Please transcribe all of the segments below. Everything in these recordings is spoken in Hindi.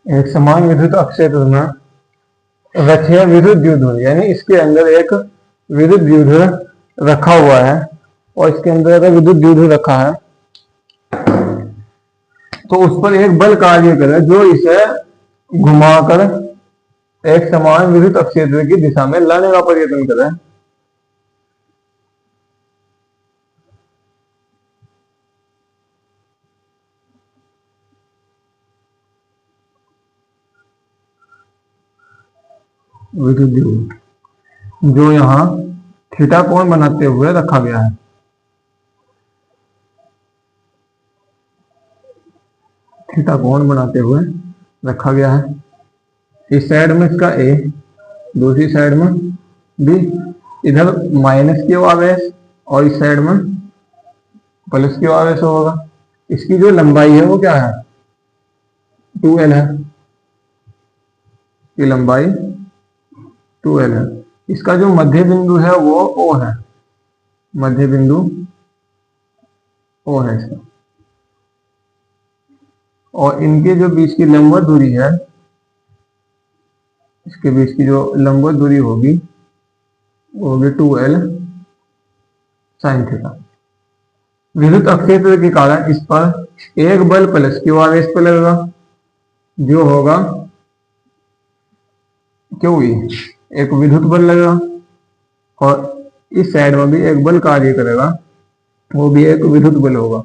एक समान विद्युत अक्षेत्र में रखिए विद्युत द्विध्रुव, यानी इसके अंदर एक विद्युत द्विध्रुव रखा हुआ है और इसके अंदर अगर विद्युत द्विध्रुव रखा है तो उस पर एक बल कार्य करे जो इसे घुमाकर एक समान विद्युत अक्षेत्र की दिशा में लाने का प्रयत्न करे। विद्युत द्विध्रुव जो यहाँ थीटा कोण बनाते हुए रखा गया है। थीटा कोण बनाते हुए रखा गया है। इस साइड में इसका ए, दूसरी साइड में बी, इधर माइनस क्यू आवेश और इस साइड में प्लस क्यू आवेश होगा। इसकी जो लंबाई है वो क्या है, 2L है। की लंबाई 2L है। इसका जो मध्य बिंदु है वो O है, मध्य बिंदु O है इसका। और इनके जो बीच की लंबवत दूरी है, इसके बीच की जो लंबवत दूरी होगी वो होगी 2L sin थीटा। विद्युत अक्षेत्र के कारण इस पर एक बल प्लस क्यू आवेश पर लगेगा जो होगा क्यू ई, एक विद्युत बल लगेगा। और इस साइड में भी एक बल कार्य करेगा, वो भी एक विद्युत बल होगा।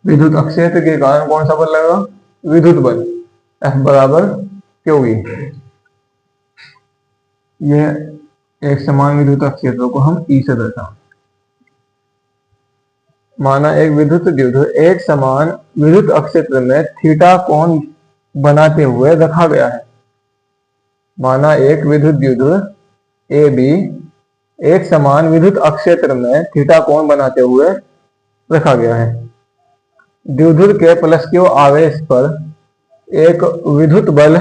विद्युत अक्षेत्र के कारण कौन सा बल लगेगा, विद्युत बल, F बराबर क्यू ई। यह एक समान विद्युत अक्षेत्रों को हम ई से दर्शाएं। माना एक विद्युत द्विध्रुव एक समान विद्युत अक्षेत्र में थीटा कोण बनाते हुए रखा गया है। माना एक विद्युत द्विध्रुव ए बी एक समान विद्युत अक्षेत्र में थीटा कोण बनाते हुए रखा गया है। द्विध्रुव के प्लस क्यू आवेश पर एक विद्युत बल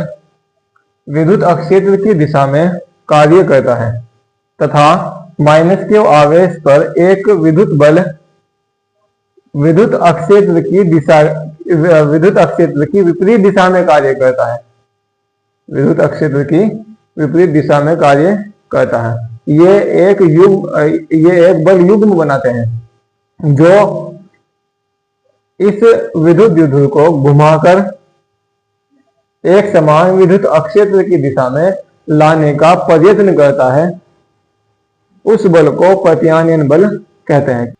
विद्युत अक्षेत्र की दिशा में कार्य करता है तथा माइनस क्यू आवेश पर एक विद्युत बल विद्युत अक्षेत्र की विपरीत दिशा में कार्य करता है। विद्युत अक्षेत्र की विपरीत दिशा में कार्य करता है। ये एक बल युग्म बनाते हैं जो इस विद्युत द्विध्रुव को घुमाकर एक समान विद्युत अक्षेत्र की दिशा में लाने का प्रयत्न करता है। उस बल को प्रत्यानयन बल कहते हैं।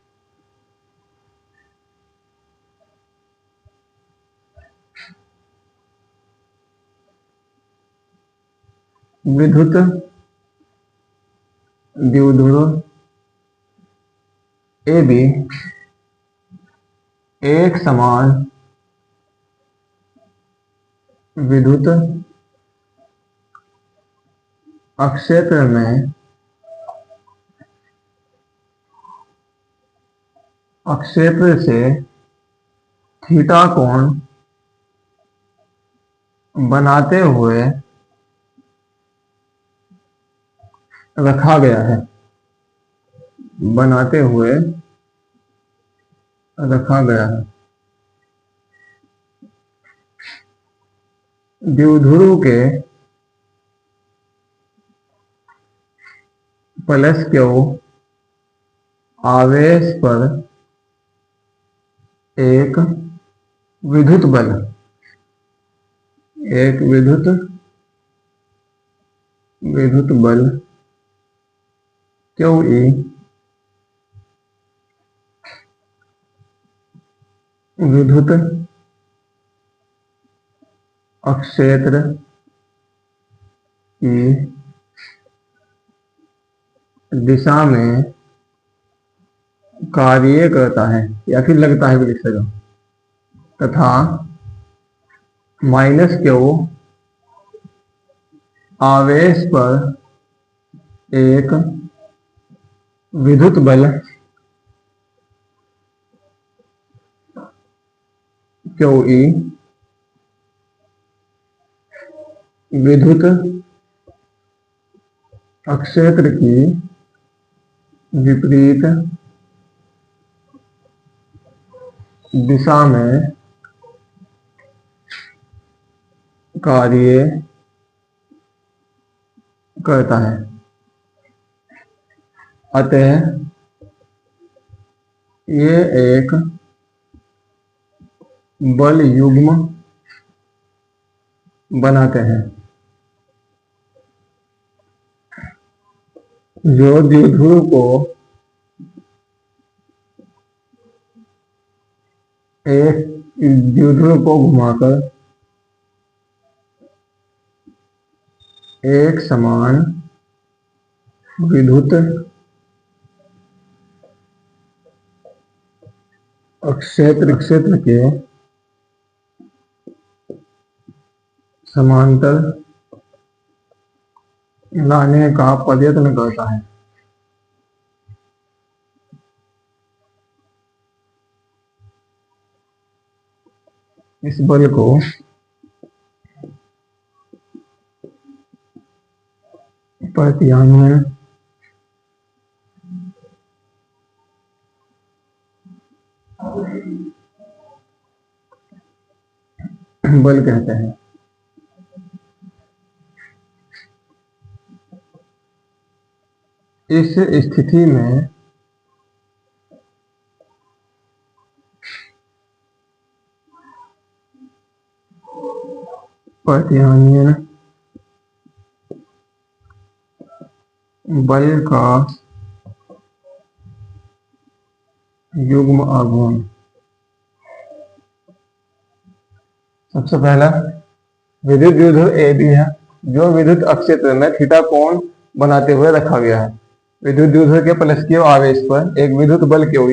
विद्युत द्विध्रुव ए बी एक समान विद्युत अक्षेत्र में अक्षेत्र से थीटा कोण बनाते हुए रखा गया है। बनाते हुए रखा गया है। द्विध्रुव के प्लस क्यू आवेश पर एक विद्युत बल क्यू ई विद्युत अक्षेत्र की दिशा में कार्य करता है, या फिर लगता है भी लिख सकते हो, तथा माइनस क्यू आवेश पर एक विद्युत बल क्यू ई विद्युत अक्षेत्र की विपरीत दिशा में कार्य करता है। अतः ये एक बल युग्म बनाते हैं जो द्विध्रुव को एक द्विध्रुव को घुमाकर एक समान विद्युत क्षेत्र के समांतर लाने का प्रयत्न करता है। इस बल को प्रत्यान्वयन बल कहते हैं। इस स्थिति में प्रत्यान्वयन बल का युग्म आघूर्ण। सबसे पहला विद्युत द्विध्रुव ए बी है जो विद्युत अक्षेत्र में थीटा कोण बनाते हुए रखा गया है। विद्युत द्विध्रुव के प्लसक्यू आवेश पर एक विद्युत बल क्यू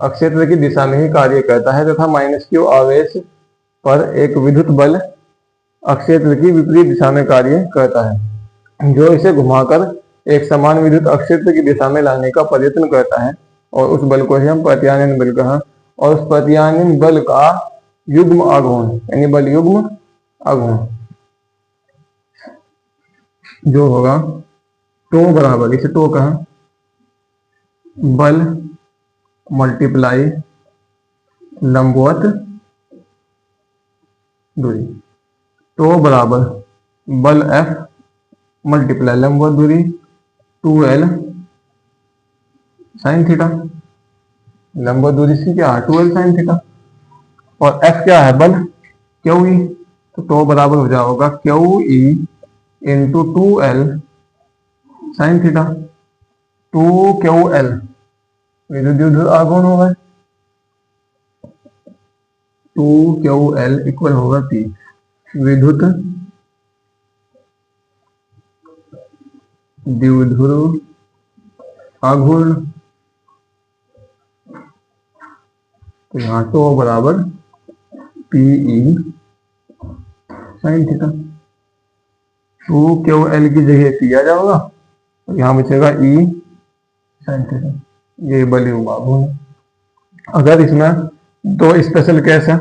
अक्षेत्र की दिशा में ही कार्य करता है तथा माइनस क्यू आवेश पर एक विद्युत बल अक्षेत्र की विपरीत दिशा में कार्य करता है जो इसे घुमाकर एक समान विद्युत अक्षेत्र की दिशा में लाने का प्रयत्न करता है और उस बल को ही हम प्रत्यानयन बल कहा। और उस प्रत्यानयन बल का युग्म आघूर्ण यानी बल युग्म आघूर्ण जो होगा टो बराबर, इसे टो कहा, बल मल्टीप्लाई लंबवत दूरी। टो बराबर बल F मल्टीप्लाई लंबवत दूरी 2L साइन थीटा। लंबवत दूरी से क्या है 2L साइन थीटा और F क्या है बल QE, तो टो बराबर हो जाएगा QE into 2L sine theta. 2QL विद्युत द्विध्रुव आघूर्ण होगा 2QL इक्वल होगा P विद्युत द्विध्रुव आघूर्ण। तो यहाँ टो बराबर PE साइन थीटा। 2QL की जगह P आ जाएगा तो यहाँ बचेगा E साइन थीटा। ये बल युग्म आघूर्ण। अगर इसमें दो स्पेशल केस है,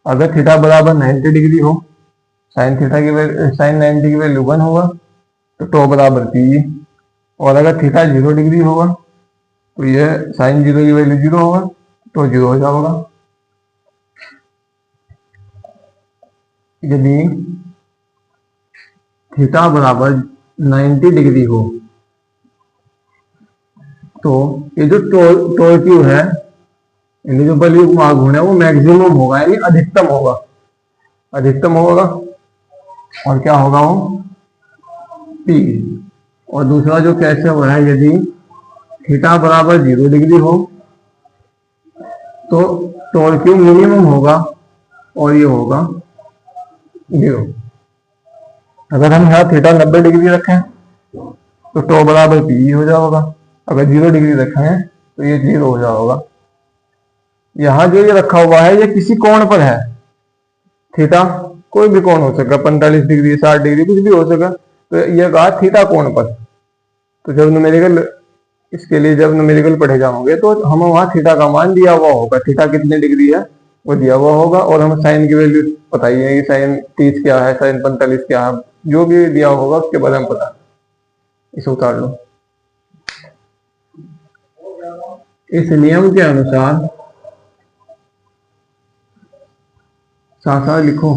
अगर थीटा बराबर 90 डिग्री हो, साइन थीटा की साइन 90 की वैल्यू 1 होगा तो टो बराबर PE, और अगर थीटा 0 डिग्री होगा तो ये साइन 0 की वैल्यू 0 होगा तो 0 हो जाएगा। यदि थीटा बराबर 90 डिग्री हो तो ये जो टॉर्क्यू है यानी जो बल युग्म आघूर्ण है वो मैक्सिमम होगा यानी अधिकतम होगा, अधिकतम होगा। और क्या होगा वो P। और दूसरा जो कैसे हो रहा है यदि थीटा बराबर 0 डिग्री हो तो टॉर्क्यू मिनिमम होगा और ये होगा 0। अगर हम यहाँ थीटा 90 डिग्री रखें तो टो बराबर PE हो जाएगा, अगर 0 डिग्री रखें तो ये 0 हो जाएगा। यहाँ जो ये रखा हुआ है ये किसी कोण पर है, थीटा कोई भी कोण हो सका, 45 डिग्री 60 डिग्री कुछ भी हो सका, तो ये कहा थीटा कोण पर। तो जब न्यूमेरिकल इसके लिए जब न्यूमेरिकल पढ़े जाओगे तो हम वहाँ थीटा का मान दिया हुआ होगा, थीटा कितने डिग्री है वो दिया हुआ होगा, और हमें साइन की वैल्यू पता ही है कि साइन 30 क्या है, साइन 45 क्या है, जो भी दिया होगा उसके बारे में पता। इसे उतार लो। इस नियम के अनुसार साथ साथ लिखो